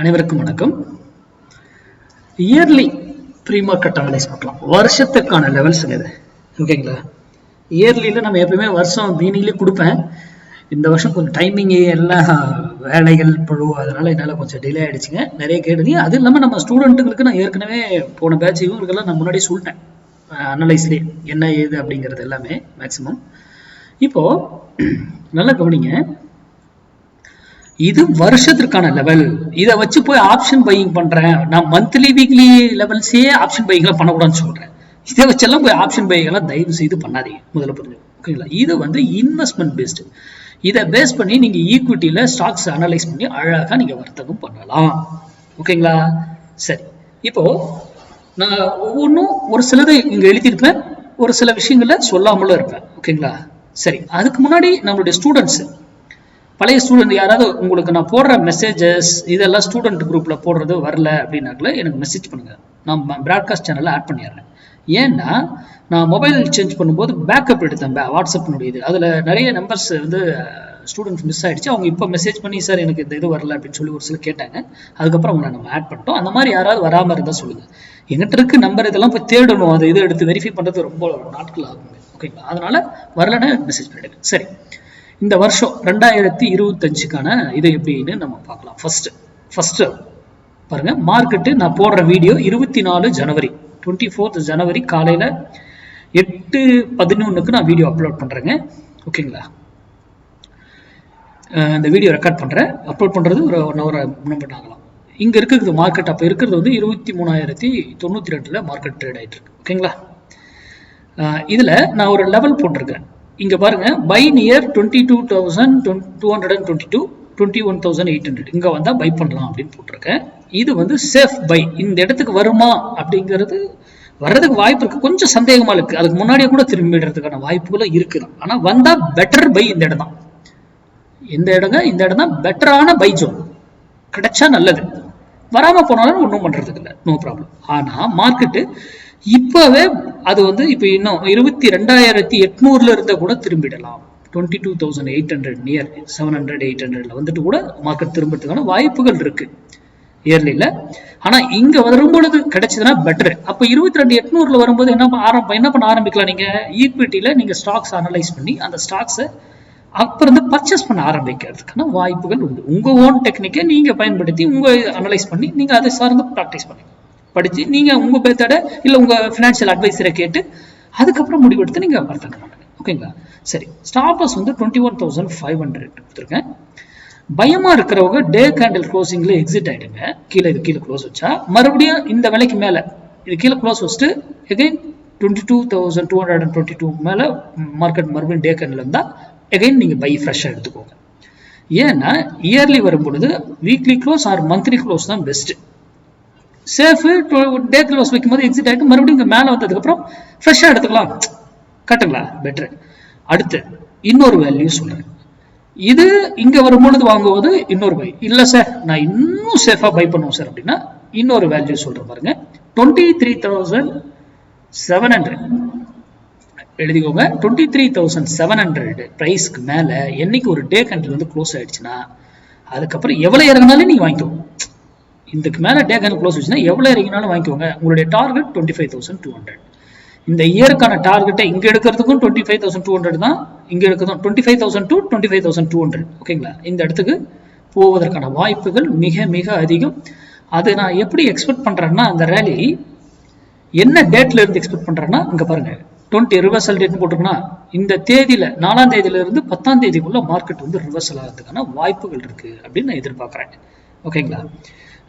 அனைவருக்கும் வணக்கம். Yearly pre market analyse பார்க்கலாம். வருஷத்துக்கான லெவல்ஸ் இது. ஓகேங்களா? இயர்லியில் நம்ம எப்பயுமே வருஷம் பீனிங்லேயே கொடுப்பேன். இந்த வருஷம் கொஞ்சம் டைமிங் எல்லாம் வேலைகள் பழு, அதனால என்னால் கொஞ்சம் டிலே ஆகிடுச்சுங்க. நிறைய கேட்டுங்க. அது இல்லாமல் நம்ம ஸ்டூடெண்ட்டுங்களுக்கு நான் ஏற்கனவே போன பேட்ச் இவங்களுக்கெல்லாம் நான் முன்னாடி சொல்லிட்டேன் அனலைஸ்லேயே என்ன ஏது அப்படிங்கிறது எல்லாமே மேக்ஸிமம். இப்போது நல்லா கவனிங்க, இது வருஷத்திற்கான லெவல். இதை வச்சு போய் ஆப்ஷன் பையிங் பண்றேன். நான் மந்த்லி வீக்லி லெவல்ஸே ஆப்ஷன் பையிங்லாம் பண்ணக்கூடாதுன்னு சொல்றேன். இதை வச்செல்லாம் போய் ஆப்ஷன் பையிங் எல்லாம் தயவு செய்து பண்ணாதீங்க. முதல்ல புரிஞ்சு, ஓகேங்களா? இது வந்து இன்வெஸ்ட்மெண்ட் பேஸ்டு. இதை பேஸ் பண்ணி நீங்க ஈக்விட்டியில ஸ்டாக்ஸ் அனலைஸ் பண்ணி அழகா நீங்க வர்த்தகம் பண்ணலாம். ஓகேங்களா? சரி, இப்போ நான் ஒவ்வொன்றும் ஒரு சிலது இங்க எழுதியிருப்பேன், ஒரு சில விஷயங்கள சொல்லாமலும் இருப்பேன். ஓகேங்களா? சரி, அதுக்கு முன்னாடி நம்மளுடைய ஸ்டூடெண்ட்ஸ், பழைய ஸ்டூடெண்ட் யாராவது உங்களுக்கு நான் போடுற மெசேஜஸ் இதெல்லாம் ஸ்டூடெண்ட் குரூப்ல போடுறது வரல அப்படின்னாக்கல எனக்கு மெசேஜ் பண்ணுங்க. நான் பிராட்காஸ்ட் சேனல்ல ஆட் பண்ணிடுறேன். ஏன்னா நான் மொபைல் சேஞ்ச் பண்ணும்போது பேக்கப் எடுத்தேன் வாட்ஸ்அப்னுடைய இது. அதில் நிறைய நம்பர்ஸ் வந்து ஸ்டூடெண்ட்ஸ் மிஸ் ஆயிடுச்சு. அவங்க இப்போ மெசேஜ் பண்ணி சார் எனக்கு இந்த இது வரல அப்படின்னு சொல்லி ஒரு சில கேட்டாங்க. அதுக்கப்புறம் அவங்களை நம்ம ஆட் பண்ணிட்டோம். அந்த மாதிரி யாராவது வராமல் இருந்தால் சொல்லுங்க. எங்கிட்ட இருக்கு நம்பர், இதெல்லாம் போய் தேடணும், அது இது எடுத்து வெரிஃபை பண்ணுறது ரொம்ப நாட்கள் ஆகுங்க. ஓகேங்களா? அதனால வரலன்னு மெசேஜ் பண்ணிடுங்க. சரி, இந்த வருஷம் 2025க்கான இது எப்படின்னு நம்ம பார்க்கலாம். ஃபர்ஸ்ட் பாருங்க, மார்க்கெட்டு நான் போடுற வீடியோ 24 ஜனவரி 24 ஜனவரி காலையில 8:11 நான் வீடியோ அப்லோட் பண்றேங்க. ஓகேங்களா? இந்த வீடியோ ரெக்கார்ட் பண்றேன். அப்லோட் பண்றது ஒரு 1 hour முன்னாடி ஆகலாம். இங்க இருக்கிறது மார்க்கெட் அப்ப இருக்கிறது வந்து 23,092 மார்க்கெட் ட்ரேட் ஆயிட்டு இருக்கு. ஓகேங்களா? இதுல நான் ஒரு லெவல் போட்டிருக்கேன். இங்க பாருங்க, பை நியர் 22,222 21,800 இங்க வந்தா பை பண்ணலாம் அப்படின்னு போட்டிருக்கேன். இது வந்து சேஃப் பை. இந்த இடத்துக்கு வருமா அப்படிங்கிறது வர்றதுக்கு வாய்ப்பு இருக்கு. கொஞ்சம் சந்தேகமா இருக்கு. அதுக்கு முன்னாடியே கூட திரும்பிடுறதுக்கான வாய்ப்புகளும் இருக்குதான். ஆனா வந்தா பெட்டர் பை இந்த இடம் தான். இந்த இடம் தான் பெட்டரான பை ஜோன். கிடைச்சா நல்லது, வராம போனாலும் ஒன்றும் பண்றதுக்கு இல்லை, நோ ப்ராப்ளம். ஆனா மார்க்கெட்டு இப்பவே அது வந்து இப்ப இன்னும் 22,800 இருந்த கூட திரும்பிடலாம். 22,800 நியர் 700-800 வந்துட்டு கூட மார்க்கெட் திரும்பறதுக்கான வாய்ப்புகள் இருக்கு இயர்லில. ஆனா இங்க வரும் பொழுது கிடைச்சதுன்னா பெட்டர். அப்ப 22,800 வரும்போது என்ன பண்ண ஆரம்பிக்கலாம்? நீங்க ஈக்விட்டியில நீங்க ஸ்டாக்ஸ் அனலைஸ் பண்ணி அந்த ஸ்டாக்ஸை அப்புறம் வந்து பர்ச்சேஸ் பண்ண ஆரம்பிக்கிறதுக்கான வாய்ப்புகள் உண்டு. உங்க ஓன் டெக்னிக்கை நீங்க பயன்படுத்தி உங்க அனலைஸ் பண்ணி நீங்க அதை சார்ந்து ப்ராக்டிஸ் பண்ணுங்க. படிச்சு நீங்க உங்க பேத்தோட இல்ல உங்க பினான்சியல் அட்வைசரை கேட்டு அதுக்கப்புறம் முடிவெடுத்து நீங்க வர்த்தகம் பண்ணுங்க. ஓகேங்களா? சரி, ஸ்டாப் லாஸ் வந்து 21,500 கொடுத்துருக்கேன். பயமா இருக்கிறவங்க டே கேண்டில் க்ளோசிங்ல எக்ஸிட் ஆயிடுங்க. கீழே க்ளோஸ் வச்சா மறுபடியும் இந்த விலைக்கு மேல இது கீழே க்ளோஸ் வச்சுட்டு எகைன் 22,222 மேல மார்க்கெட் மறுபடியும் டே கேண்டில் இருந்தா எகைன் நீங்க பை ஃப்ரெஷ்ஷா எடுத்துக்கோங்க. ஏன்னா இயர்லி வரும்பொழுது weekly close R monthly close தான் பெஸ்ட். சேஃப் டே க்ளோஸ் வைக்கும் போது எக்ஸிட் ஆகிட்டு மறுபடியும் இங்கே மேலே வந்ததுக்கு அப்புறம் ஃப்ரெஷ்ஷாக எடுத்துக்கலாம். கட்டுங்களா? பெட்டர். அடுத்து இன்னொரு வேல்யூ சொல்றேன். இது இங்க வரும்பொழுது வாங்குவது இன்னொரு பை. இல்ல சார் நான் இன்னும் சேஃபா பை பண்ணுவோம் சார் அப்படின்னா இன்னொரு வேல்யூ சொல்றேன் பாருங்க. 23,700 எழுதிக்கோங்க. 23,700 பிரைஸ்க்கு மேல என்னைக்கு ஒரு டே கேண்டில் வந்து க்ளோஸ் ஆயிடுச்சுன்னா அதுக்கப்புறம் எவ்வளவு இறங்கினாலும் நீங்க வாங்கிக்கோங்க. இதுக்கு மேல டே கேண்டில் க்ளோஸ் ஆச்சுன்னா எவ்வளவு இறங்கினாலும் வாங்கிக்கோங்க. உங்களுடைய டார்கெட் 25,200. இந்த இயருக்கான டார்கெட்டை இங்க எடுக்கிறதுக்கும் 25,200 தான். இங்க எடுக்கிறதும் 25,000 to 25,200. ஓகேங்களா? இந்த இடத்துக்கு போவதற்கான வாய்ப்புகள் மிக மிக அதிகம். அது நான் எப்படி எக்ஸ்பெக்ட் பண்றேன்னா, அந்த ரேலி என்ன டேட்ல இருந்து எக்ஸ்பெக்ட் பண்றேன்னா இங்க பாருங்க, 20 ரிவர்சல் டேட் போட்டிருக்குன்னா இந்த தேதியில 4ஆம் தேதியில இருந்து 10ஆம் தேதிக்குள்ள மார்க்கெட் வந்து ரிவர்சல் ஆகிறதுக்கான வாய்ப்புகள் இருக்கு அப்படின்னு நான் எதிர்பார்க்கிறேன். ஓகேங்களா?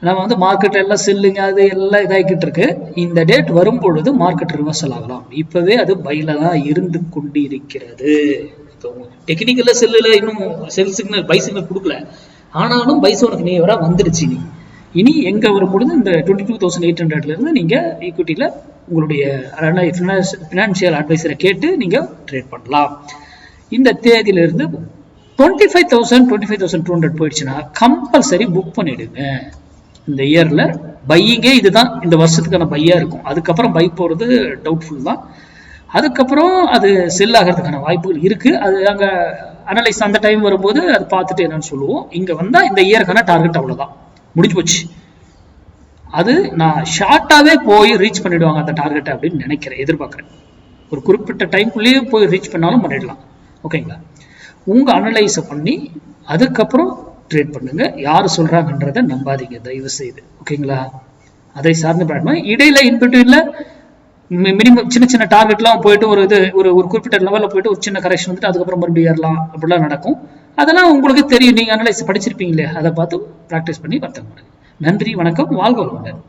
நம்ம வந்து மார்க்கெட் எல்லாம் செல்லுங்க அது எல்லாம் இதாகிட்டு இருக்கு. இந்த டேட் வரும் பொழுது மார்க்கெட் ரிவர்சல் ஆகலாம். இப்பவே அது பைல தான் இருந்து கொண்டு இருக்கிறது. டெக்னிக்கல்ல செல்லுல இன்னும் செல் சிக்னல் பை சிக்னல் கொடுக்கல. ஆனாலும் பைசோனுக்கு நேரா வந்துருச்சு. இனி எங்க வரும் பொழுது இந்த 22,800 இருந்து நீங்க ஈக்விட்டியில உங்களுடைய பினான்சியல் அட்வைசரை கேட்டு நீங்க ட்ரேட் பண்ணலாம். இந்த தேதியில இருந்து 25,200 போயிடுச்சுன்னா கம்பல்சரி புக் பண்ணிடுங்க. இந்த இயர்ல பையிங்கே இதுதான் இந்த வருஷத்துக்கான பையா இருக்கும். அதுக்கப்புறம் பை போறது டவுட்ஃபுல் தான். அதுக்கப்புறம் அது செல் ஆகிறதுக்கான வாய்ப்புகள் இருக்கு. அது அங்க அனலைஸ் அந்த டைம் வரும்போது அது பார்த்துட்டு என்னன்னு சொல்லுவோம். இங்க வந்தா இந்த இயருக்கான டார்கெட் அவ்வளவுதான். முடிஞ்சு போச்சு. அது நான் ஷார்ட்டாவே போய் ரீச் பண்ணிடுவாங்க அந்த டார்கெட்டை அப்படின்னு நினைக்கிறேன், எதிர்பார்க்குறேன். ஒரு குறிப்பிட்ட டைம்குள்ளேயே போய் ரீச் பண்ணாலும் பண்ணிடலாம். ஓகேங்களா? உங்க அனலைஸை பண்ணி அதுக்கப்புறம் ட்ரேட் பண்ணுங்க. யார் சொல்றாங்கன்றதை நம்பாதீங்க தயவு செய்து. ஓகேங்களா? அதை சார்ந்து பண்ணணும். இடையில இன்பிட்வீன்ல மினிமம் சின்ன சின்ன டார்கெட்லாம் போயிட்டு ஒரு ஒரு குறிப்பிட்ட லெவலில் போயிட்டு ஒரு சின்ன கரெக்ஷன் வந்துட்டு அதுக்கப்புறம் மறுபடியும் ஏறலாம் அப்படிலாம் நடக்கும். அதெல்லாம் உங்களுக்கு தெரியும், நீங்க அனலைஸ் படிச்சிருப்பீங்களே, அதை பார்த்து ப்ராக்டிஸ் பண்ணி வர்த்தகம் பண்ணுங்க. நன்றி, வணக்கம், வாழ்க வளமுடன்.